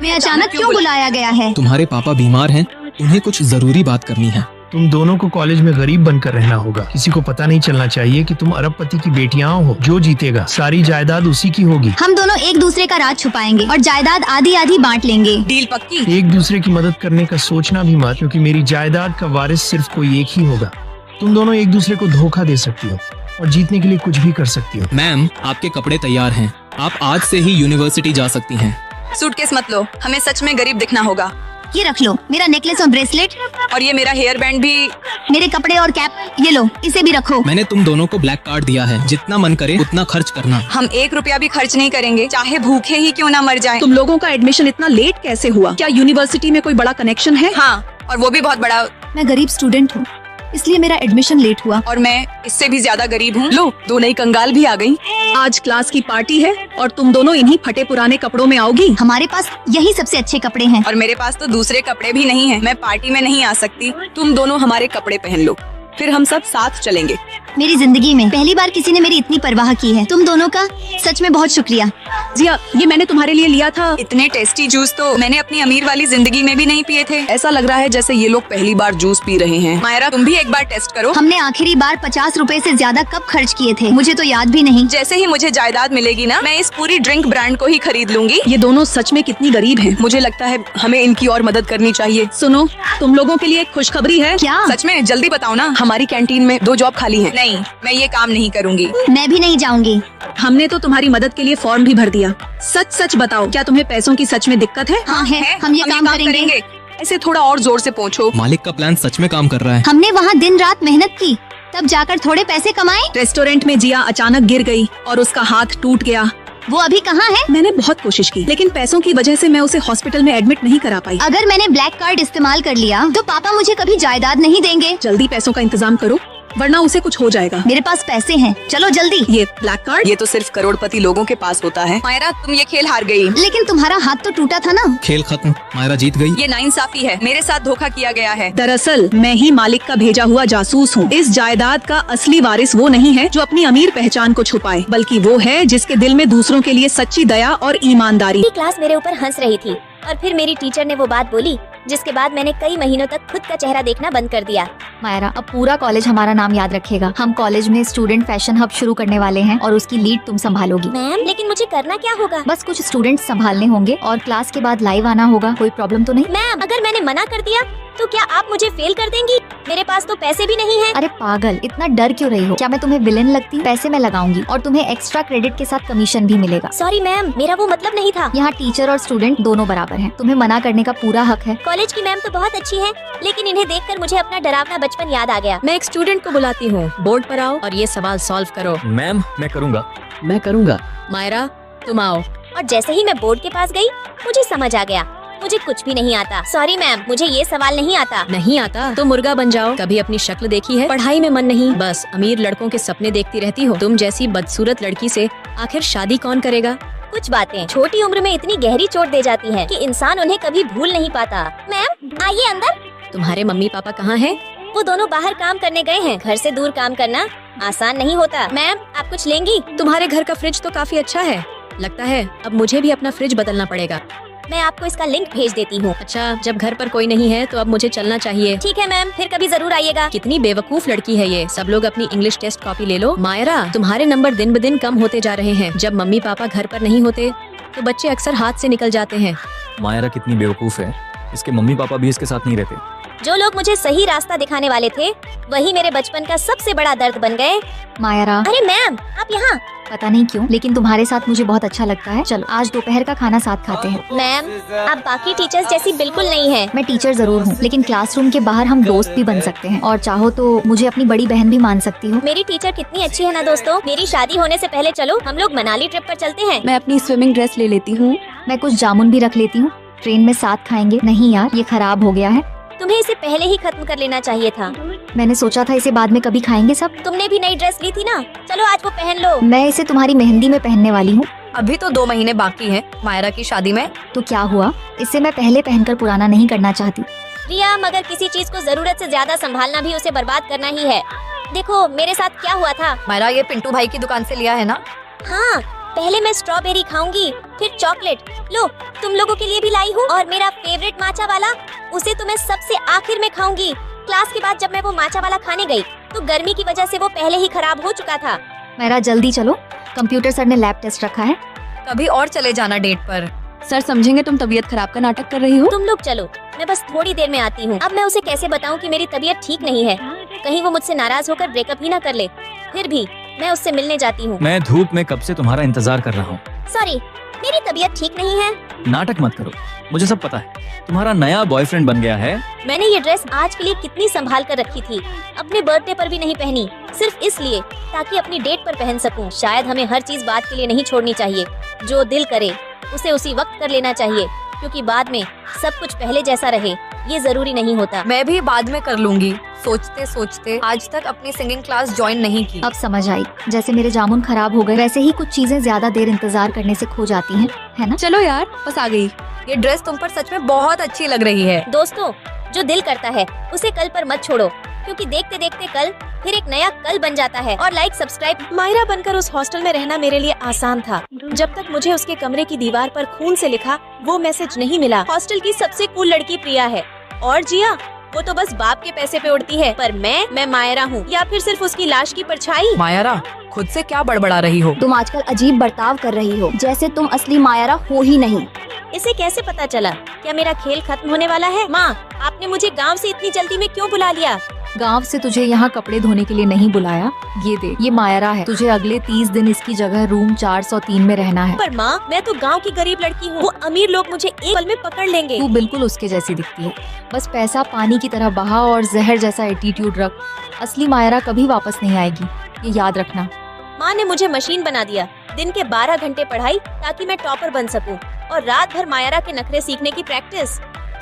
मैं अचानक क्यों बुलाया गया है? तुम्हारे पापा बीमार हैं, उन्हें कुछ जरूरी बात करनी है। तुम दोनों को कॉलेज में गरीब बनकर रहना होगा। किसी को पता नहीं चलना चाहिए कि तुम अरबपति की बेटियां हो। जो जीतेगा सारी जायदाद उसी की होगी। हम दोनों एक दूसरे का राज छुपाएंगे और जायदाद आधी आधी बांट लेंगे। डील पक्की। एक दूसरे की मदद करने का सोचना भी मत, क्योंकि मेरी जायदाद का वारिस सिर्फ कोई एक ही होगा। तुम दोनों एक दूसरे को धोखा दे सकती हो और जीतने के लिए कुछ भी कर सकती हो। मैम, आपके कपड़े तैयार हैं। आप आज से ही यूनिवर्सिटी जा सकती हैं। सूटकेस मत लो, हमें सच में गरीब दिखना होगा। ये रख लो, मेरा नेकलेस और ब्रेसलेट। और ये मेरा हेयर बैंड भी। मेरे कपड़े और कैप, ये लो, इसे भी रखो। मैंने तुम दोनों को ब्लैक कार्ड दिया है, जितना मन करे उतना खर्च करना। हम 1 रुपया भी खर्च नहीं करेंगे, चाहे भूखे ही क्यों ना मर जाएं। तुम लोगों का एडमिशन इतना लेट कैसे हुआ? क्या यूनिवर्सिटी में कोई बड़ा कनेक्शन है? हाँ, और वो भी बहुत बड़ा। मैं गरीब स्टूडेंट हूँ, इसलिए मेरा एडमिशन लेट हुआ। और मैं इससे भी ज्यादा गरीब हूँ। लो, 2 नई कंगाल भी आ गई। आज क्लास की पार्टी है और तुम दोनों इन्हीं फटे पुराने कपड़ों में आओगी। हमारे पास यही सबसे अच्छे कपड़े हैं। और मेरे पास तो दूसरे कपड़े भी नहीं हैं। मैं पार्टी में नहीं आ सकती। तुम दोनों हमारे कपड़े पहन लो, फिर हम सब साथ चलेंगे। मेरी जिंदगी में पहली बार किसी ने मेरी इतनी परवाह की है। तुम दोनों का सच में बहुत शुक्रिया। जिया, ये मैंने तुम्हारे लिए लिया था। इतने टेस्टी जूस तो मैंने अपनी अमीर वाली जिंदगी में भी नहीं पिए थे। ऐसा लग रहा है जैसे ये लोग पहली बार जूस पी रहे हैं। मायरा, तुम भी एक बार टेस्ट करो। हमने आखिरी बार 50 रुपए से ज्यादा कब खर्च किए थे, मुझे तो याद भी नहीं। जैसे ही मुझे जायदाद मिलेगी ना, मैं इस पूरी ड्रिंक ब्रांड को ही खरीद लूंगी। ये दोनों सच में कितनी गरीब हैं। मुझे लगता है हमें इनकी और मदद करनी चाहिए। सुनो, तुम लोगों के लिए एक खुशखबरी है। क्या? सच में? जल्दी बताओ ना। हमारी कैंटीन में 2 जॉब खाली हैं। नहीं, मैं ये काम नहीं करूंगी। मैं भी नहीं जाऊंगी। हमने तो तुम्हारी मदद के लिए फॉर्म भी भर दिया। सच सच बताओ, क्या तुम्हें पैसों की सच में दिक्कत है? हाँ है, हम ये काम करेंगे। ऐसे थोड़ा और जोर से पूछो। मालिक का प्लान सच में काम कर रहा है। हमने वहाँ दिन रात मेहनत की, तब जाकर थोड़े पैसे कमाए। रेस्टोरेंट में जिया अचानक गिर गई और उसका हाथ टूट गया। वो अभी कहाँ है? मैंने बहुत कोशिश की, लेकिन पैसों की वजह से मैं उसे हॉस्पिटल में एडमिट नहीं करा पाई। अगर मैंने ब्लैक कार्ड इस्तेमाल कर लिया तो पापा मुझे कभी जायदाद नहीं देंगे। जल्दी पैसों का इंतजाम करो, वरना उसे कुछ हो जाएगा। मेरे पास पैसे हैं, चलो जल्दी। ये ब्लैक कार्ड? ये तो सिर्फ करोड़पति लोगों के पास होता है। मायरा, तुम ये खेल हार गई। लेकिन तुम्हारा हाथ तो टूटा था ना। खेल खत्म, मायरा जीत गई। ये नाइंसाफी है, मेरे साथ धोखा किया गया है। दरअसल मैं ही मालिक का भेजा हुआ जासूस हूँ। इस जायदाद का असली वारिस वो नहीं है जो अपनी अमीर पहचान को छुपाए, बल्कि वो है जिसके दिल में दूसरों के लिए सच्ची दया और ईमानदारी। क्लास मेरे ऊपर हंस रही थी और फिर मेरी टीचर ने वो बात बोली, जिसके बाद मैंने कई महीनों तक खुद का चेहरा देखना बंद कर दिया। मायरा, अब पूरा कॉलेज हमारा नाम याद रखेगा। हम कॉलेज में स्टूडेंट फैशन हब शुरू करने वाले हैं और उसकी लीड तुम संभालोगी। मैम, लेकिन मुझे करना क्या होगा? बस कुछ स्टूडेंट्स संभालने होंगे और क्लास के बाद लाइव आना होगा। कोई प्रॉब्लम तो नहीं? मैम, अगर मैंने मना कर दिया तो क्या आप मुझे फेल कर देंगी? मेरे पास तो पैसे भी नहीं हैं। अरे पागल, इतना डर क्यों रही हो? क्या मैं तुम्हें विलेन लगती? पैसे मैं लगाऊंगी और तुम्हें एक्स्ट्रा क्रेडिट के साथ कमीशन भी मिलेगा। सॉरी मैम, मेरा वो मतलब नहीं था। यहाँ टीचर और स्टूडेंट दोनों बराबर हैं। तुम्हें मना करने का पूरा हक है। कॉलेज की मैम तो बहुत अच्छी है, लेकिन इन्हें देखकर मुझे अपना डरावना बचपन याद आ गया। मैं एक स्टूडेंट को बुलाती हूँ, बोर्ड पर आओ और ये सवाल सॉल्व करो। मैम, मैं करूँगा। मैं करूँगा। मायरा, तुम आओ। और जैसे ही मैं बोर्ड के पास गई, मुझे समझ आ गया मुझे कुछ भी नहीं आता। सॉरी मैम, मुझे ये सवाल नहीं आता। नहीं आता तो मुर्गा बन जाओ। कभी अपनी शक्ल देखी है? पढ़ाई में मन नहीं, बस अमीर लड़कों के सपने देखती रहती हो। तुम जैसी बदसूरत लड़की से आखिर शादी कौन करेगा? कुछ बातें छोटी उम्र में इतनी गहरी चोट दे जाती हैं कि इंसान उन्हें कभी भूल नहीं पाता। मैम, आइए अंदर। तुम्हारे मम्मी पापा कहाँ हैं? वो दोनों बाहर काम करने गए हैं। घर से दूर काम करना आसान नहीं होता। मैम, आप कुछ लेंगी? तुम्हारे घर का फ्रिज तो काफी अच्छा है। लगता है अब मुझे भी अपना फ्रिज बदलना पड़ेगा। मैं आपको इसका लिंक भेज देती हूँ। अच्छा, जब घर पर कोई नहीं है तो अब मुझे चलना चाहिए। ठीक है मैम, फिर कभी जरूर आइएगा। कितनी बेवकूफ लड़की है ये। सब लोग अपनी इंग्लिश टेस्ट कॉपी ले लो। मायरा, तुम्हारे नंबर दिन ब दिन कम होते जा रहे हैं। जब मम्मी पापा घर पर नहीं होते तो बच्चे अक्सर हाथ से निकल जाते हैं। मायरा कितनी बेवकूफ है, इसके मम्मी पापा भी इसके साथ नहीं रहते। जो लोग मुझे सही रास्ता दिखाने वाले थे, वही मेरे बचपन का सबसे बड़ा दर्द बन गए। मायरा, अरे मैम, आप यहाँ? पता नहीं क्यों, लेकिन तुम्हारे साथ मुझे बहुत अच्छा लगता है। चलो आज दोपहर का खाना साथ खाते हैं। मैम, आप बाकी टीचर्स जैसी बिल्कुल नहीं हैं। मैं टीचर जरूर हूँ, लेकिन क्लासरूम के बाहर हम दोस्त भी बन सकते हैं और चाहो तो मुझे अपनी बड़ी बहन भी मान सकती हो। मेरी टीचर कितनी अच्छी है ना दोस्तों। मेरी शादी होने से पहले चलो हम लोग मनाली ट्रिप पर चलते हैं। मैं अपनी स्विमिंग ड्रेस ले लेती हूँ। मैं कुछ जामुन भी रख लेती हूँ, ट्रेन में साथ खाएंगे। नहीं यार, ये खराब हो गया है। तुम्हें इसे पहले ही खत्म कर लेना चाहिए था। मैंने सोचा था इसे बाद में कभी खाएंगे सब। तुमने भी नई ड्रेस ली थी ना, चलो आज वो पहन लो। मैं इसे तुम्हारी मेहंदी में पहनने वाली हूँ। अभी तो 2 महीने बाकी हैं मायरा की शादी में। तो क्या हुआ, इसे मैं पहले पहनकर पुराना नहीं करना चाहती। रिया, मगर किसी चीज को जरूरत से ज्यादा संभालना भी उसे बर्बाद करना ही है। देखो मेरे साथ क्या हुआ था। मायरा, ये पिंटू भाई की दुकान से लिया है ना? हाँ, पहले मैं स्ट्रॉबेरी खाऊंगी, फिर चॉकलेट। लो, तुम लोगों के लिए भी लाई हूँ। और मेरा फेवरेट माचा वाला, उसे तो मैं सबसे आखिर में खाऊंगी। क्लास के बाद जब मैं वो माचा वाला खाने गई, तो गर्मी की वजह से वो पहले ही खराब हो चुका था। मेरा जल्दी चलो, कंप्यूटर सर ने लैब टेस्ट रखा है। कभी और चले जाना डेट पर। सर समझेंगे तुम तबीयत खराब का नाटक कर रही हो। तुम लोग चलो, मैं बस थोड़ी देर में आती हूँ। अब मैं उसे कैसे बताऊँ कि मेरी तबीयत ठीक नहीं है? कहीं वो मुझसे नाराज होकर ब्रेकअप ही ना कर ले। फिर भी मैं उससे मिलने जाती हूँ। मैं धूप में कब से तुम्हारा इंतजार कर रहा हूँ। सॉरी, मेरी तबीयत ठीक नहीं है। नाटक मत करो, मुझे सब पता है। तुम्हारा नया बॉयफ्रेंड बन गया है। मैंने ये ड्रेस आज के लिए कितनी संभाल कर रखी थी, अपने बर्थडे पर भी नहीं पहनी, सिर्फ इसलिए ताकि अपनी डेट पर पहन सकूं। शायद हमें हर चीज बात के लिए नहीं छोड़नी चाहिए। जो दिल करे उसे उसी वक्त कर लेना चाहिए, क्योंकि बाद में सब कुछ पहले जैसा रहे ये जरूरी नहीं होता। मैं भी बाद में कर लूंगी। सोचते सोचते आज तक अपनी सिंगिंग क्लास ज्वाइन नहीं की। अब समझ आई, जैसे मेरे जामुन खराब हो गए, वैसे ही कुछ चीजें ज्यादा देर इंतजार करने से खो जाती हैं, है ना? चलो यार, बस आ गई। ये ड्रेस तुम पर सच में बहुत अच्छी लग रही है। दोस्तों, जो दिल करता है उसे कल पर मत छोड़ो, क्योंकि देखते देखते कल फिर एक नया कल बन जाता है। और लाइक सब्सक्राइब। मायरा बनकर उस हॉस्टल में रहना मेरे लिए आसान था, जब तक मुझे उसके कमरे की दीवार पर खून से लिखा वो मैसेज नहीं मिला। हॉस्टल की सबसे कूल लड़की प्रिया है, और जिया वो तो बस बाप के पैसे पे उड़ती है। पर मैं मायरा हूँ, या फिर सिर्फ उसकी लाश की परछाई। मायरा, खुद से क्या बड़बड़ा रही हो? तुम आजकल अजीब बर्ताव कर रही हो, जैसे तुम असली मायरा हो ही नहीं। इसे कैसे पता चला? क्या मेरा खेल खत्म होने वाला है? माँ, आपने मुझे गांव से इतनी जल्दी में क्यों बुला लिया? गांव से तुझे यहाँ कपड़े धोने के लिए नहीं बुलाया। ये देख, ये मायरा है। तुझे अगले 30 दिन इसकी जगह रूम 403 में रहना है। पर माँ, मैं तो गांव की गरीब लड़की हूँ। वो अमीर लोग मुझे एक पल में पकड़ लेंगे। तू बिल्कुल उसके जैसी दिखती है। बस पैसा पानी की तरह बहा और जहर जैसा एटीट्यूड रख। असली मायरा कभी वापस नहीं आएगी, ये याद रखना। माँ ने मुझे मशीन बना दिया। दिन के 12 घंटे पढ़ाई ताकि मैं टॉपर बन सकूं, और रात भर मायरा के नखरे सीखने की प्रैक्टिस।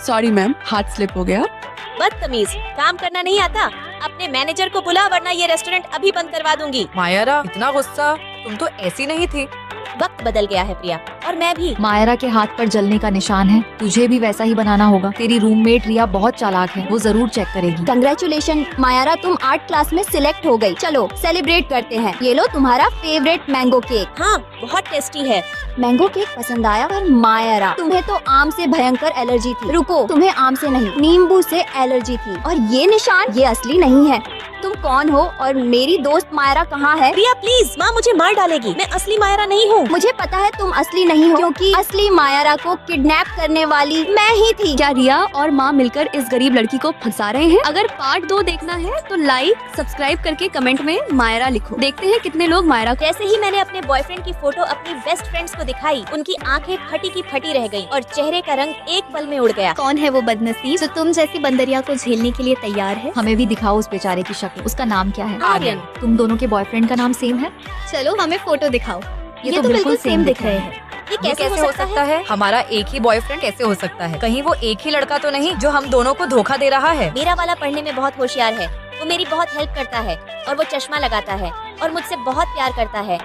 सॉरी मैम, हाथ स्लिप हो गया। बदतमीज, काम करना नहीं आता? अपने मैनेजर को बुला, वरना ये रेस्टोरेंट अभी बंद करवा दूंगी। मायरा, इतना गुस्सा? तुम तो ऐसी नहीं थी। वक्त बदल गया है प्रिया, और मैं भी। मायरा के हाथ पर जलने का निशान है, तुझे भी वैसा ही बनाना होगा। तेरी रूममेट रिया बहुत चालाक है, वो जरूर चेक करेगी। कंग्रेचुलेशन मायरा, तुम आर्ट क्लास में सिलेक्ट हो गई। चलो सेलिब्रेट करते हैं। ये लो तुम्हारा फेवरेट मैंगो केक। हाँ, बहुत टेस्टी है। मैंगो केक पसंद आया? पर मायरा, तुम्हें तो आम से भयंकर एलर्जी थी। रुको, तुम्हें आम से नहीं, नींबू से एलर्जी थी। और ये निशान, ये असली नहीं है। तुम कौन हो और मेरी दोस्त मायरा कहाँ है? प्रिया प्लीज, माँ मुझे मार डालेगी। मैं असली मायरा नहीं हूँ। मुझे पता है तुम असली नहीं हो, क्योंकि असली मायरा को किडनैप करने वाली मैं ही थी। क्या रिया और माँ मिलकर इस गरीब लड़की को फंसा रहे हैं? अगर पार्ट 2 देखना है तो लाइक सब्सक्राइब करके कमेंट में मायरा लिखो। देखते हैं कितने लोग मायरा को। जैसे ही मैंने अपने बॉयफ्रेंड की फोटो अपनी बेस्ट फ्रेंड्स को दिखाई, उनकी आंखें फटी की फटी रह गईं और चेहरे का रंग एक पल में उड़ गया। कौन है वो बदनसीब जो तुम जैसी बंदरिया को झेलने के लिए तैयार है? हमें भी दिखाओ उस बेचारे की शक्ल। उसका नाम क्या है? आर्यन। तुम दोनों के बॉयफ्रेंड का नाम सेम है? चलो हमें फोटो दिखाओ। ये तो बिल्कुल सेम दिख रहे हैं। ये कैसे हो सकता है? हमारा एक ही बॉयफ्रेंड कैसे हो सकता है? कहीं वो एक ही लड़का तो नहीं जो हम दोनों को धोखा दे रहा है? मेरा वाला पढ़ने में बहुत होशियार है, वो मेरी बहुत हेल्प करता है, और वो चश्मा लगाता है और मुझसे बहुत प्यार करता है।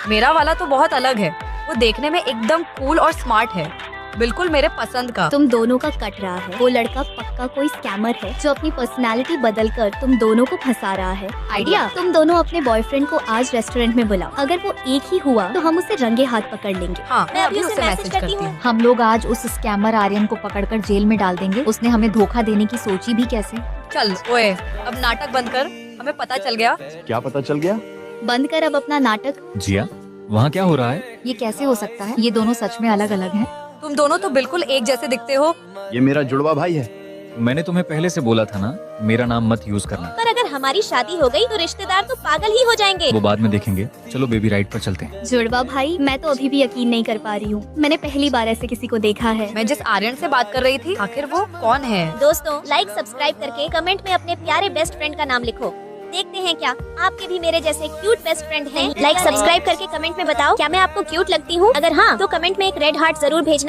मेरा वाला तो बहुत अलग है। वो देखने में एकदम कूल और स्मार्ट है, बिल्कुल मेरे पसंद का। तुम दोनों का कट रहा है। वो लड़का पक्का कोई स्कैमर है जो अपनी पर्सनालिटी बदलकर तुम दोनों को फंसा रहा है। आइडिया, तुम दोनों अपने बॉयफ्रेंड को आज रेस्टोरेंट में बुलाओ। अगर वो एक ही हुआ तो हम उसे रंगे हाथ पकड़ लेंगे। हाँ, मैं अभी उसे मैसेज करती हूँ। हम लोग आज उस स्कैमर आर्यन को पकड़कर जेल में डाल देंगे। उसने हमें धोखा देने की सोची भी कैसे। चल ओए, अब नाटक बंद कर। हमें पता चल गया। क्या पता चल गया? बंद कर अब अपना नाटक। जिया, वहाँ क्या हो रहा है? ये कैसे हो सकता है? ये दोनों सच में अलग अलग हैं। तुम दोनों तो बिल्कुल एक जैसे दिखते हो। ये मेरा जुड़वा भाई है। मैंने तुम्हें पहले से बोला था ना, मेरा नाम मत यूज करना। पर अगर हमारी शादी हो गई तो रिश्तेदार तो पागल ही हो जाएंगे। वो बाद में देखेंगे। चलो बेबी राइड पर चलते हैं। जुड़वा भाई, मैं तो अभी भी यकीन नहीं कर पा रही हूँ। मैंने पहली बार ऐसे किसी को देखा है। मैं जिस आर्यन से बात कर रही थी, आखिर वो कौन है? दोस्तों, लाइक सब्सक्राइब करके कमेंट में अपने प्यारे बेस्ट फ्रेंड का नाम लिखो। देखते हैं क्या आपके भी मेरे जैसे क्यूट बेस्ट फ्रेंड हैं। लाइक सब्सक्राइब करके कमेंट में बताओ, क्या मैं आपको क्यूट लगती हूँ? अगर हाँ, तो कमेंट में एक रेड हार्ट जरूर भेजना।